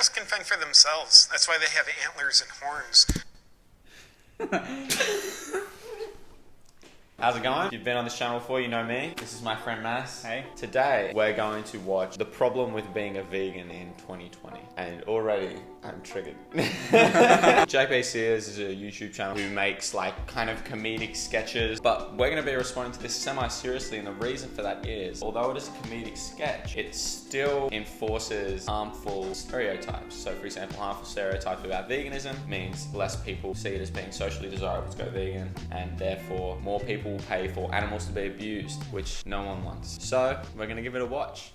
Animals can fend for themselves. That's why they have antlers and horns. How's it going? If you've been on this channel before, you know me. This is my friend Mass. Hey. Today, we're going to watch The Problem with Being a Vegan in 2020. And already, I'm triggered. JP Sears is a YouTube channel who makes like kind of comedic sketches, but we're going to be responding to this semi-seriously, and the reason for that is, although it is a comedic sketch, it still enforces harmful stereotypes. So for example, harmful stereotype about veganism means less people see it as being socially desirable to go vegan, and therefore more people pay for animals to be abused, which no one wants. So we're going to give it a watch.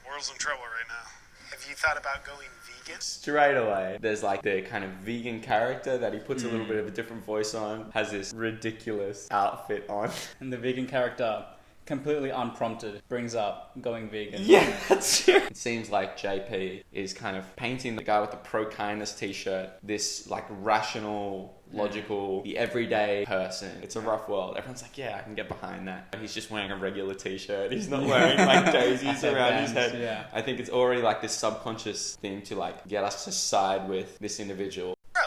World's in trouble right now. Have you thought about going vegan? Straight away, there's like the kind of vegan character that he puts a little bit of a different voice on, has this ridiculous outfit on. And the vegan character, completely unprompted, brings up going vegan. Yeah, that's true. It seems like JP is kind of painting the guy with the pro-kindness t-shirt, this like rational, logical, the everyday person. It's a rough world. Everyone's like, yeah, I can get behind that. He's just wearing a regular t-shirt. He's not wearing like daisies around his head. Yeah. I think it's already like this subconscious thing to like get us to side with this individual. Bro,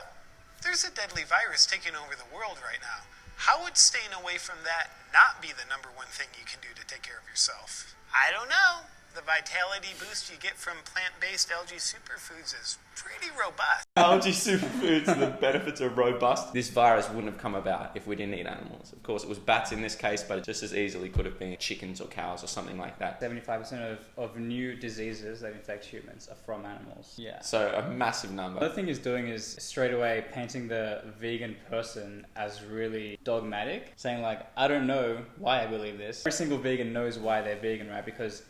there's a deadly virus taking over the world right now. How would staying away from that not be the number one thing you can do to take care of yourself? I don't know. The vitality boost you get from plant-based algae superfoods is pretty robust. Algae superfoods, the benefits are robust. This virus wouldn't have come about if we didn't eat animals. Of course, it was bats in this case, but it just as easily could have been chickens or cows or something like that. 75% of new diseases that infect humans are from animals. Yeah. So a massive number. The other thing he's doing is straight away painting the vegan person as really dogmatic, saying like, I don't know why I believe this. Every single vegan knows why they're vegan, right? Because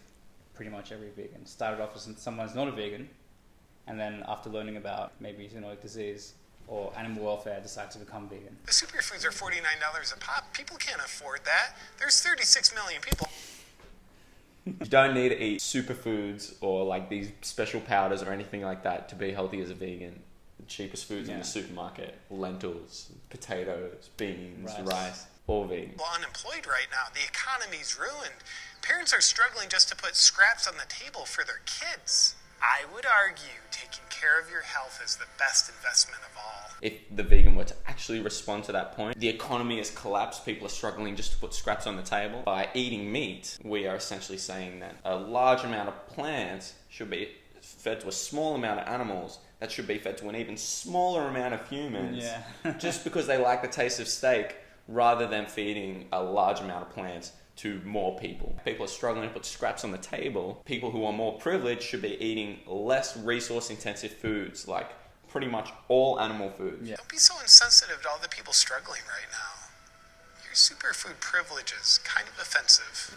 pretty much every vegan started off as someone's not a vegan, and then after learning about maybe zoonotic disease or animal welfare, decide to become vegan. The superfoods are $49 a pop. People can't afford that. There's 36 million people. You don't need to eat superfoods or like these special powders or anything like that to be healthy as a vegan. The cheapest foods in the supermarket: lentils, potatoes, beans, rice. All vegan. People unemployed right now. The economy's ruined. Parents are struggling just to put scraps on the table for their kids. I would argue taking care of your health is the best investment of all. If the vegan were to actually respond to that point, the economy has collapsed, people are struggling just to put scraps on the table. By eating meat, we are essentially saying that a large amount of plants should be fed to a small amount of animals that should be fed to an even smaller amount of humans. Just because they like the taste of steak, rather than feeding a large amount of plants to more people. People are struggling to put scraps on the table. People who are more privileged should be eating less resource-intensive foods, like pretty much all animal foods. Don't be so insensitive to all the people struggling right now. Your superfood privilege is kind of offensive.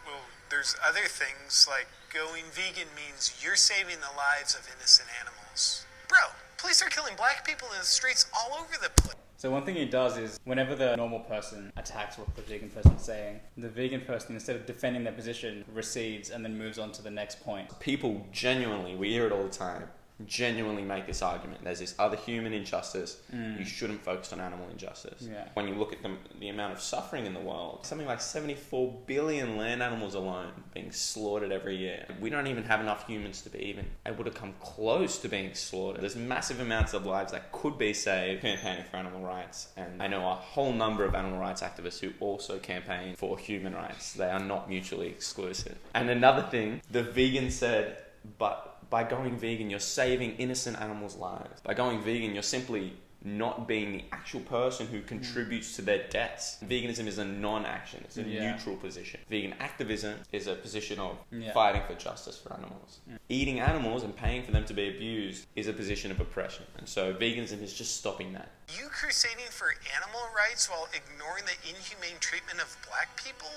Well, there's other things, like going vegan means you're saving the lives of innocent animals. Bro, police are killing black people in the streets all over the place. So one thing he does is, whenever the normal person attacks what the vegan person is saying, the vegan person, instead of defending their position, recedes and then moves on to the next point. People genuinely, we hear it all the time, genuinely make this argument. There's this other human injustice. You shouldn't focus on animal injustice. When you look at the amount of suffering in the world, something like 74 billion land animals alone being slaughtered every year. We don't even have enough humans to be even able to come close to being slaughtered. There's massive amounts of lives that could be saved campaigning for animal rights. And I know a whole number of animal rights activists who also campaign for human rights. They are not mutually exclusive. And another thing, the vegan said, but by going vegan, you're saving innocent animals' lives. By going vegan, you're simply not being the actual person who contributes to their deaths. Veganism is a non-action. It's a neutral position. Vegan activism is a position of fighting for justice for animals. Eating animals and paying for them to be abused is a position of oppression. And so veganism is just stopping that. You crusading for animal rights while ignoring the inhumane treatment of black people?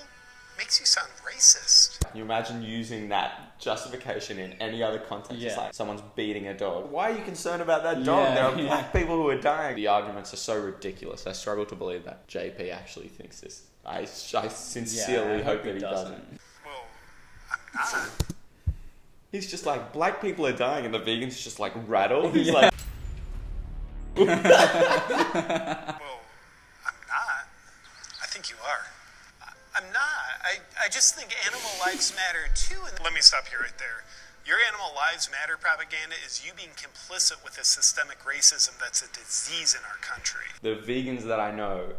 Makes you sound racist. Can you imagine using that justification in any other context? It's like someone's beating a dog. Why are you concerned about that dog? There are black people who are dying. The arguments are so ridiculous. I struggle to believe that JP actually thinks this. I sincerely hope that he doesn't. Well, I'm not. He's just like, black people are dying, and the vegan's just like rattled. He's like... Well, I'm not. I think you are. I'm not. I just think animal lives matter too. And let me stop you right there. Your animal lives matter propaganda is you being complicit with a systemic racism that's a disease in our country. The vegans that I know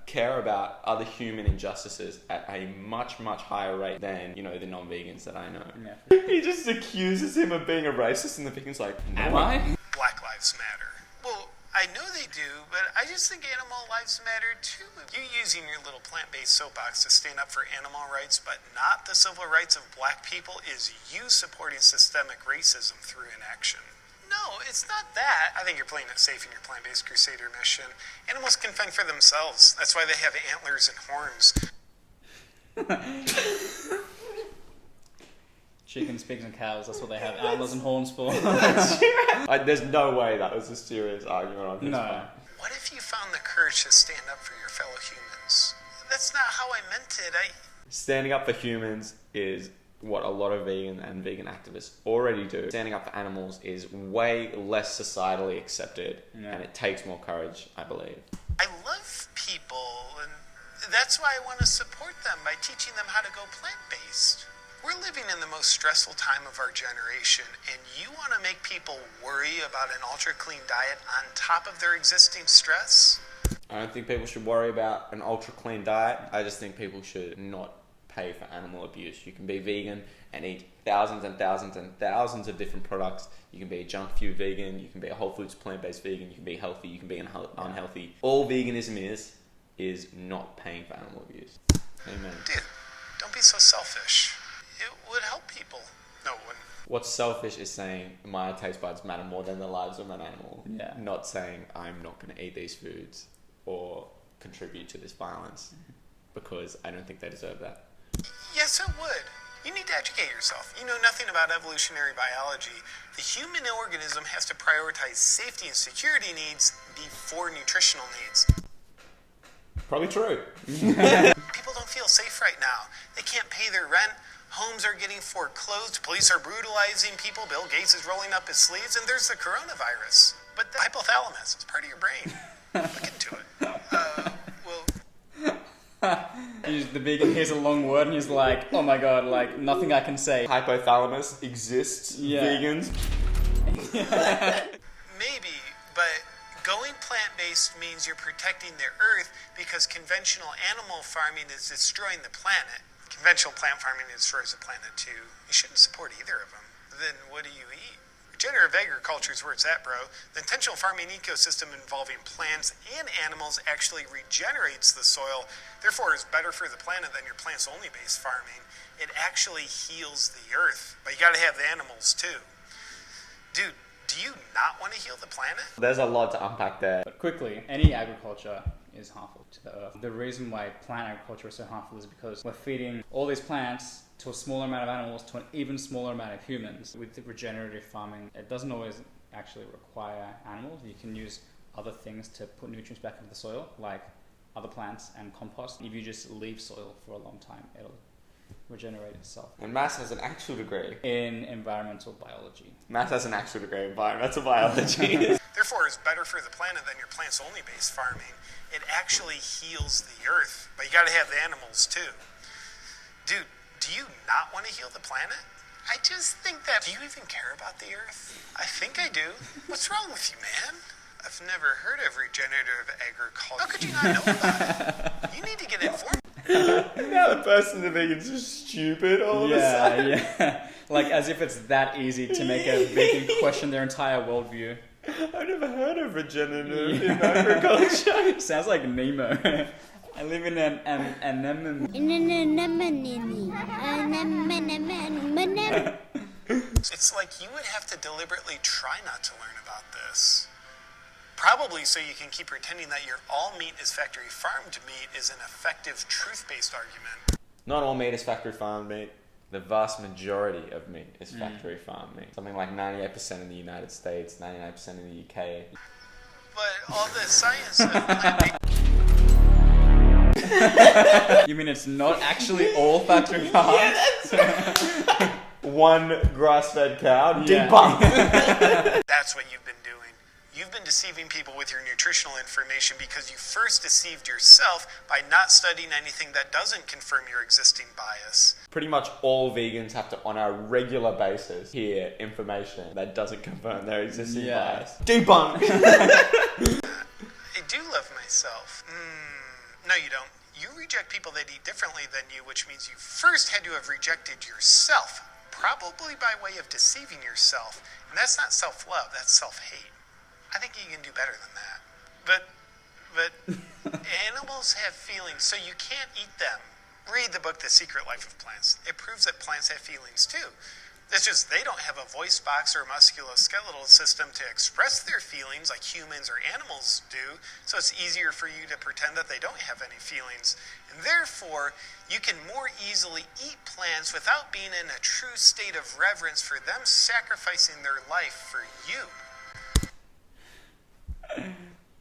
care about other human injustices at a much, much higher rate than, the non-vegans that I know. Yeah. He just accuses him of being a racist, and the vegan's like, am I? Black lives matter. Well, I know they do, but I just think animal lives matter too. You using your little plant-based soapbox to stand up for animal rights, but not the civil rights of black people, is you supporting systemic racism through inaction. No, it's not that. I think you're playing it safe in your plant-based crusader mission. Animals can fend for themselves. That's why they have antlers and horns. Chickens, pigs, and cows, that's what they have antlers and horns for. There's no way that was a serious argument on his part. What if you found the courage to stand up for your fellow humans? That's not how I meant it. Standing up for humans is what a lot of vegan and vegan activists already do. Standing up for animals is way less societally accepted, and it takes more courage, I believe. I love people, and that's why I want to support them by teaching them how to go plant-based. We're living in the most stressful time of our generation, and you want to make people worry about an ultra-clean diet on top of their existing stress? I don't think people should worry about an ultra-clean diet. I just think people should not pay for animal abuse. You can be vegan and eat thousands and thousands and thousands of different products. You can be a junk food vegan, you can be a whole foods plant-based vegan, you can be healthy, you can be unhealthy. All veganism is not paying for animal abuse. Amen. Dude, don't be so selfish. It would help people. No, it wouldn't. What's selfish is saying my taste buds matter more than the lives of an animal. Yeah. Not saying I'm not going to eat these foods or contribute to this violence because I don't think they deserve that. Yes, it would. You need to educate yourself. You know nothing about evolutionary biology. The human organism has to prioritize safety and security needs before nutritional needs. Probably true. People don't feel safe right now. They can't pay their rent. Homes are getting foreclosed. Police are brutalizing people. Bill Gates is rolling up his sleeves. And there's the coronavirus. But the hypothalamus is part of your brain. Look into it. The vegan hears a long word and he's like, oh my god, like nothing I can say. Hypothalamus exists. Vegans. Maybe, but going plant-based means you're protecting the earth because conventional animal farming is destroying the planet. Conventional plant farming destroys the planet too. You shouldn't support either of them. Then what do you eat? Regenerative agriculture is where it's at, bro. The intentional farming ecosystem involving plants and animals actually regenerates the soil, therefore is better for the planet than your plants-only based farming. It actually heals the earth, but you gotta have the animals too. Dude, do you not want to heal the planet? There's a lot to unpack there. But quickly, any agriculture is harmful to the earth. The reason why plant agriculture is so harmful is because we're feeding all these plants to a smaller amount of animals to an even smaller amount of humans. With regenerative farming, it doesn't always actually require animals. You can use other things to put nutrients back into the soil, like other plants and compost. If you just leave soil for a long time, it'll regenerate itself. And Mass has an actual degree in environmental biology. Mass has an actual degree in environmental biology. Therefore, it's better for the planet than your plants-only based farming. It actually heals the earth, but you gotta have the animals too. Dude, do you not want to heal the planet? I just think that... Do you even care about the earth? I think I do. What's wrong with you, man? I've never heard of regenerative agriculture. How could you not know about it? You need to get informed. Now the person in the vegan's just stupid all of a sudden. Yeah. Like as if it's that easy to make a vegan question their entire worldview. I've never heard of regenerative in agriculture. Sounds like Nemo. I live in an It's like you would have to deliberately try not to learn about this. Probably so you can keep pretending that your all meat is factory farmed meat is an effective truth-based argument. Not all meat is factory farmed meat. The vast majority of meat is factory farmed meat. Something like 98% in the United States, 99% in the UK. But all the science of plant-based... You mean it's not actually all factory farmed? One grass-fed cow, debunked. That's what you've been doing. You've been deceiving people with your nutritional information because you first deceived yourself by not studying anything that doesn't confirm your existing bias. Pretty much all vegans have to, on a regular basis, hear information that doesn't confirm their existing bias. Debunk! I do love myself. No, you don't. You reject people that eat differently than you, which means you first had to have rejected yourself, probably by way of deceiving yourself. And that's not self-love, that's self-hate. I think you can do better than that. But animals have feelings, so you can't eat them. Read the book The Secret Life of Plants. It proves that plants have feelings too. It's just they don't have a voice box or musculoskeletal system to express their feelings like humans or animals do, so it's easier for you to pretend that they don't have any feelings. And therefore, you can more easily eat plants without being in a true state of reverence for them sacrificing their life for you.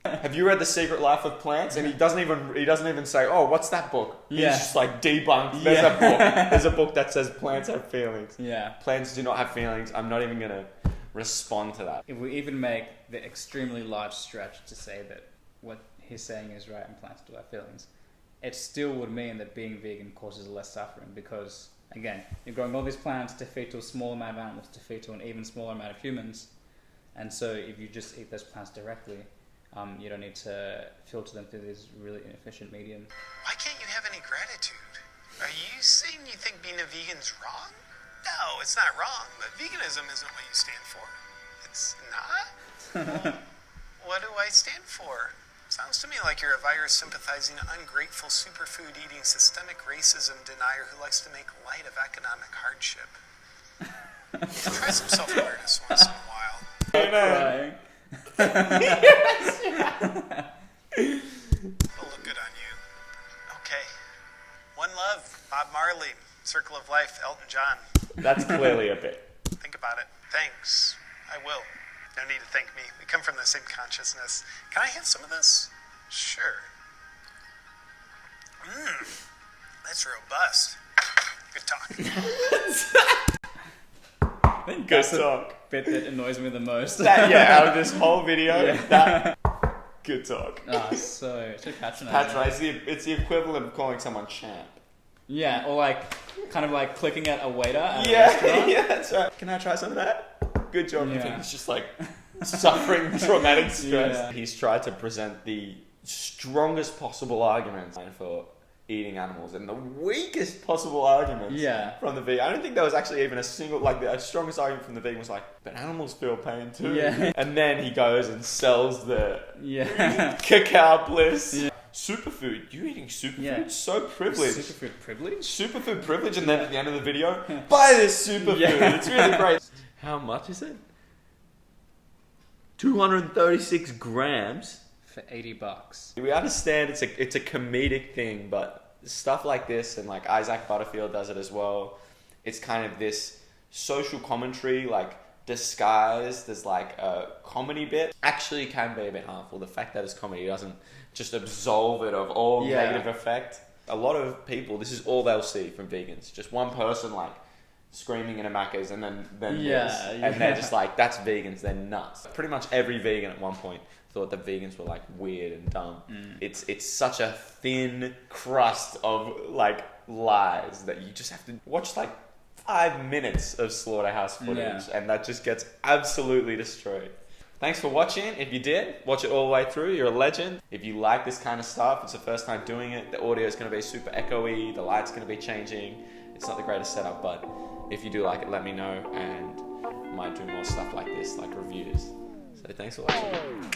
Have you read The Secret Life of Plants? And he doesn't even say, oh, what's that book? He's just like, debunked. There's a book. There's a book that says plants have feelings. Yeah. Plants do not have feelings. I'm not even going to respond to that. If we even make the extremely large stretch to say that what he's saying is right and plants do have feelings, it still would mean that being vegan causes less suffering because, again, you're growing all these plants to feed to a small amount of animals, to feed to an even smaller amount of humans. And so if you just eat those plants directly, you don't need to filter them through this really inefficient medium. Why can't you have any gratitude? Are you saying you think being a vegan's wrong? No, it's not wrong, but veganism isn't what you stand for. It's not? Well, what do I stand for? Sounds to me like you're a virus-sympathizing, ungrateful, superfood-eating, systemic racism denier who likes to make light of economic hardship. Try some self-awareness once in a while. Crying. It'll look good on you. Okay. One Love, Bob Marley, Circle of Life, Elton John. That's clearly a bit. Think about it. Thanks. I will. No need to thank me. We come from the same consciousness. Can I have some of this? Sure. That's robust. Good talk. I think that's the bit that annoys me the most. Out of this whole video, good talk. So patronizing. Patronize. It's the equivalent of calling someone champ. Yeah, or like, kind of like clicking at a waiter at a restaurant. Yeah, that's right. Can I try some of that? Good job. I think he's just like suffering traumatic stress. Yeah. He's tried to present the strongest possible arguments for eating animals and the weakest possible arguments from the vegan. I don't think there was actually even a single, like the strongest argument from the vegan was like, but animals feel pain too. Yeah. And then he goes and sells the cacao bliss. Yeah. Superfood. You eating superfood? Yeah. So privileged. Superfood privilege? Superfood privilege. And then at the end of the video, buy this superfood. Yeah. It's really great. How much is it? 236 grams. For $80. We understand it's a comedic thing, but stuff like this, and like Isaac Butterfield does it as well, it's kind of this social commentary, like disguised as like a comedy bit, actually can be a bit harmful. The fact that it's comedy doesn't just absolve it of all negative effect. A lot of people, this is all they'll see from vegans. Just one person like screaming in a Macca's and then this, and they're just like, that's vegans, they're nuts. Pretty much every vegan at one point thought that vegans were like weird and dumb. It's such a thin crust of like lies that you just have to watch like 5 minutes of slaughterhouse footage and that just gets absolutely destroyed. Thanks for watching. If you did, watch it all the way through. You're a legend. If you like this kind of stuff, it's the first time doing it. The audio is going to be super echoey. The light's going to be changing. It's not the greatest setup, but if you do like it, let me know, and I might do more stuff like this, like reviews. So thanks for watching.